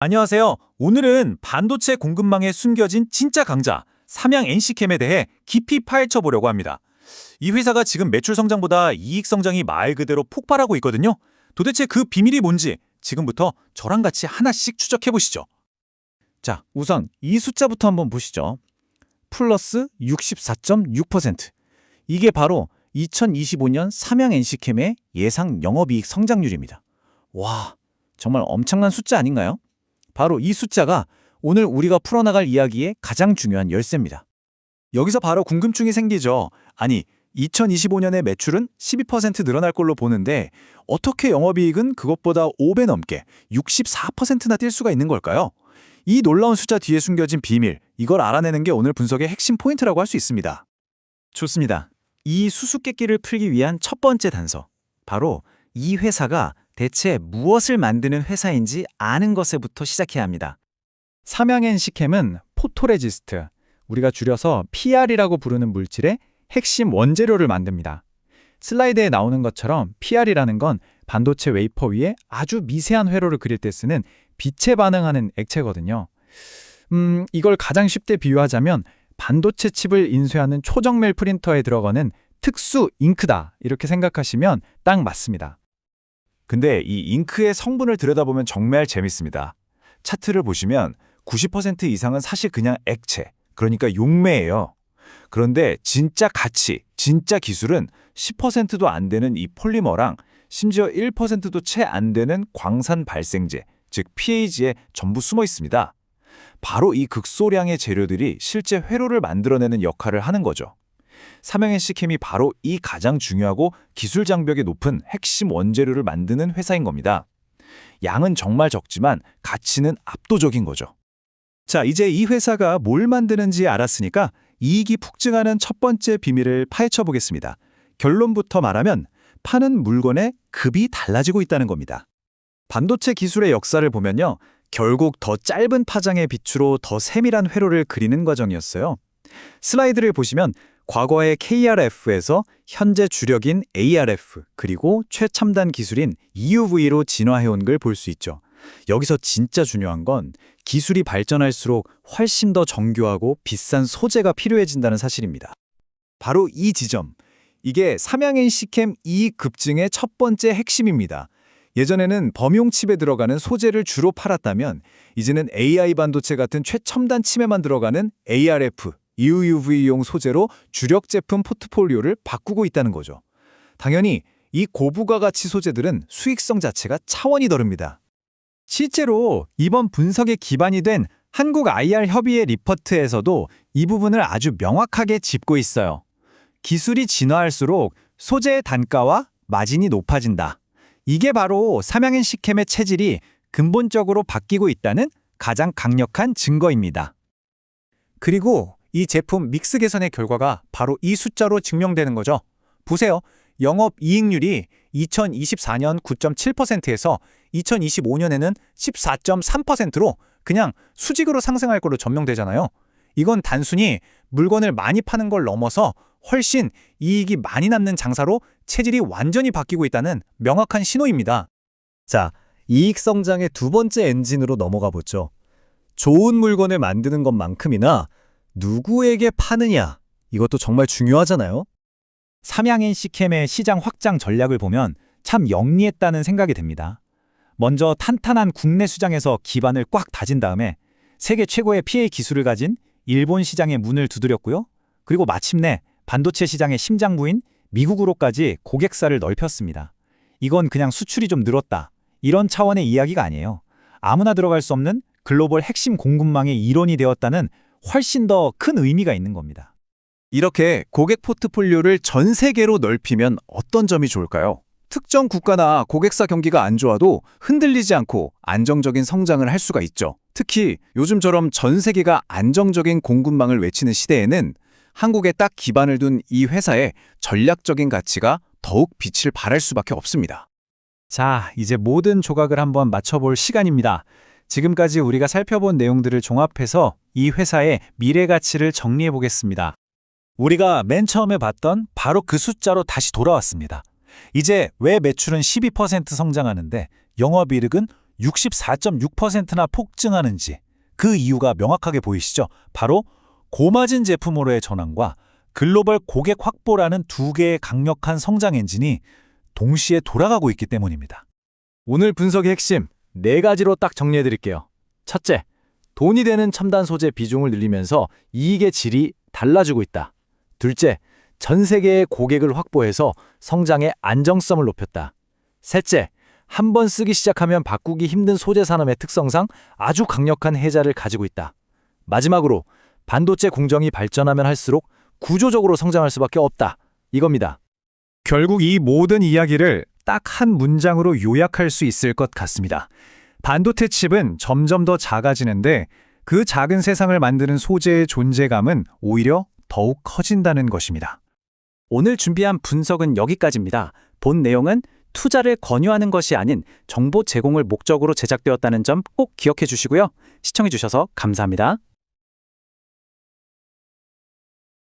안녕하세요. 오늘은 반도체 공급망에 숨겨진 진짜 강자, 삼양 NC캠에 대해 깊이 파헤쳐 보려고 합니다. 이 회사가 지금 매출 성장보다 이익 성장이 말 그대로 폭발하고 있거든요. 도대체 그 비밀이 뭔지 지금부터 저랑 같이 하나씩 추적해 보시죠. 자, 우선 이 숫자부터 한번 보시죠. 플러스 64.6%. 이게 바로 2025년 삼양 NC캠의 예상 영업이익 성장률입니다. 와, 정말 엄청난 숫자 아닌가요? 바로 이 숫자가 오늘 우리가 풀어나갈 이야기의 가장 중요한 열쇠입니다. 여기서 바로 궁금증이 생기죠. 아니, 2025년의 매출은 12% 늘어날 걸로 보는데 어떻게 영업이익은 그것보다 5배 넘게 64%나 뛸 수가 있는 걸까요? 이 놀라운 숫자 뒤에 숨겨진 비밀, 이걸 알아내는 게 오늘 분석의 핵심 포인트라고 할 수 있습니다. 좋습니다. 이 수수께끼를 풀기 위한 첫 번째 단서. 바로 이 회사가 대체 무엇을 만드는 회사인지 아는 것에부터 시작해야 합니다. 삼양 NC캠은 포토레지스트, 우리가 줄여서 PR이라고 부르는 물질의 핵심 원재료를 만듭니다. 슬라이드에 나오는 것처럼 PR이라는 건 반도체 웨이퍼 위에 아주 미세한 회로를 그릴 때 쓰는 빛에 반응하는 액체거든요. 이걸 가장 쉽게 비유하자면 반도체 칩을 인쇄하는 초정밀 프린터에 들어가는 특수 잉크다, 이렇게 생각하시면 딱 맞습니다. 근데 이 잉크의 성분을 들여다보면 정말 재밌습니다. 차트를 보시면 90% 이상은 사실 그냥 액체, 그러니까 용매예요. 그런데 진짜 가치, 진짜 기술은 10%도 안 되는 이 폴리머랑 심지어 1%도 채 안 되는 광산 발생제, 즉 PAG에 전부 숨어 있습니다. 바로 이 극소량의 재료들이 실제 회로를 만들어내는 역할을 하는 거죠. 삼양 NC캠이 바로 이 가장 중요하고 기술 장벽이 높은 핵심 원재료를 만드는 회사인 겁니다. 양은 정말 적지만 가치는 압도적인 거죠. 자, 이제 이 회사가 뭘 만드는지 알았으니까 이익이 폭증하는 첫 번째 비밀을 파헤쳐 보겠습니다. 결론부터 말하면 파는 물건의 급이 달라지고 있다는 겁니다. 반도체 기술의 역사를 보면요, 결국 더 짧은 파장의 빛으로 더 세밀한 회로를 그리는 과정이었어요. 슬라이드를 보시면 과거의 KRF에서 현재 주력인 ARF, 그리고 최첨단 기술인 EUV로 진화해온 걸 볼 수 있죠. 여기서 진짜 중요한 건 기술이 발전할수록 훨씬 더 정교하고 비싼 소재가 필요해진다는 사실입니다. 바로 이 지점, 이게 삼양 NC캠 이익 급증의 첫 번째 핵심입니다. 예전에는 범용 칩에 들어가는 소재를 주로 팔았다면 이제는 AI 반도체 같은 최첨단 칩에만 들어가는 ARF, EUV용 소재로 주력 제품 포트폴리오를 바꾸고 있다는 거죠. 당연히 이 고부가 가치 소재들은 수익성 자체가 차원이 다릅니다. 실제로 이번 분석에 기반이 된 한국 IR 협의회 리포트에서도 이 부분을 아주 명확하게 짚고 있어요. 기술이 진화할수록 소재의 단가와 마진이 높아진다. 이게 바로 삼양 NC캠의 체질이 근본적으로 바뀌고 있다는 가장 강력한 증거입니다. 그리고 이 제품 믹스 개선의 결과가 바로 이 숫자로 증명되는 거죠. 보세요. 영업이익률이 2024년 9.7%에서 2025년에는 14.3%로 그냥 수직으로 상승할 걸로 전망되잖아요. 이건 단순히 물건을 많이 파는 걸 넘어서 훨씬 이익이 많이 남는 장사로 체질이 완전히 바뀌고 있다는 명확한 신호입니다. 자, 이익 성장의 두 번째 엔진으로 넘어가 보죠. 좋은 물건을 만드는 것만큼이나 누구에게 파느냐, 이것도 정말 중요하잖아요. 삼양 NC캠의 시장 확장 전략을 보면 참 영리했다는 생각이 듭니다. 먼저 탄탄한 국내 시장에서 기반을 꽉 다진 다음에 세계 최고의 PA 기술을 가진 일본 시장의 문을 두드렸고요. 그리고 마침내 반도체 시장의 심장부인 미국으로까지 고객사를 넓혔습니다. 이건 그냥 수출이 좀 늘었다, 이런 차원의 이야기가 아니에요. 아무나 들어갈 수 없는 글로벌 핵심 공급망의 일원이 되었다는 훨씬 더 큰 의미가 있는 겁니다. 이렇게 고객 포트폴리오를 전 세계로 넓히면 어떤 점이 좋을까요? 특정 국가나 고객사 경기가 안 좋아도 흔들리지 않고 안정적인 성장을 할 수가 있죠. 특히 요즘처럼 전 세계가 안정적인 공급망을 외치는 시대에는 한국에 딱 기반을 둔 이 회사의 전략적인 가치가 더욱 빛을 발할 수밖에 없습니다. 자, 이제 모든 조각을 한번 맞춰볼 시간입니다. 지금까지 우리가 살펴본 내용들을 종합해서 이 회사의 미래 가치를 정리해 보겠습니다. 우리가 맨 처음에 봤던 바로 그 숫자로 다시 돌아왔습니다. 이제 왜 매출은 12% 성장하는데 영업이익은 64.6%나 폭증하는지 그 이유가 명확하게 보이시죠? 바로 고마진 제품으로의 전환과 글로벌 고객 확보라는 두 개의 강력한 성장 엔진이 동시에 돌아가고 있기 때문입니다. 오늘 분석의 핵심 4가지로 딱 정리해드릴게요. 첫째, 돈이 되는 첨단 소재 비중을 늘리면서 이익의 질이 달라지고 있다. 둘째, 전 세계의 고객을 확보해서 성장의 안정성을 높였다. 셋째, 한 번 쓰기 시작하면 바꾸기 힘든 소재 산업의 특성상 아주 강력한 해자를 가지고 있다. 마지막으로 반도체 공정이 발전하면 할수록 구조적으로 성장할 수밖에 없다. 이겁니다. 결국 이 모든 이야기를 딱 한 문장으로 요약할 수 있을 것 같습니다. 반도체 칩은 점점 더 작아지는데 그 작은 세상을 만드는 소재의 존재감은 오히려 더욱 커진다는 것입니다. 오늘 준비한 분석은 여기까지입니다. 본 내용은 투자를 권유하는 것이 아닌 정보 제공을 목적으로 제작되었다는 점 꼭 기억해 주시고요. 시청해 주셔서 감사합니다.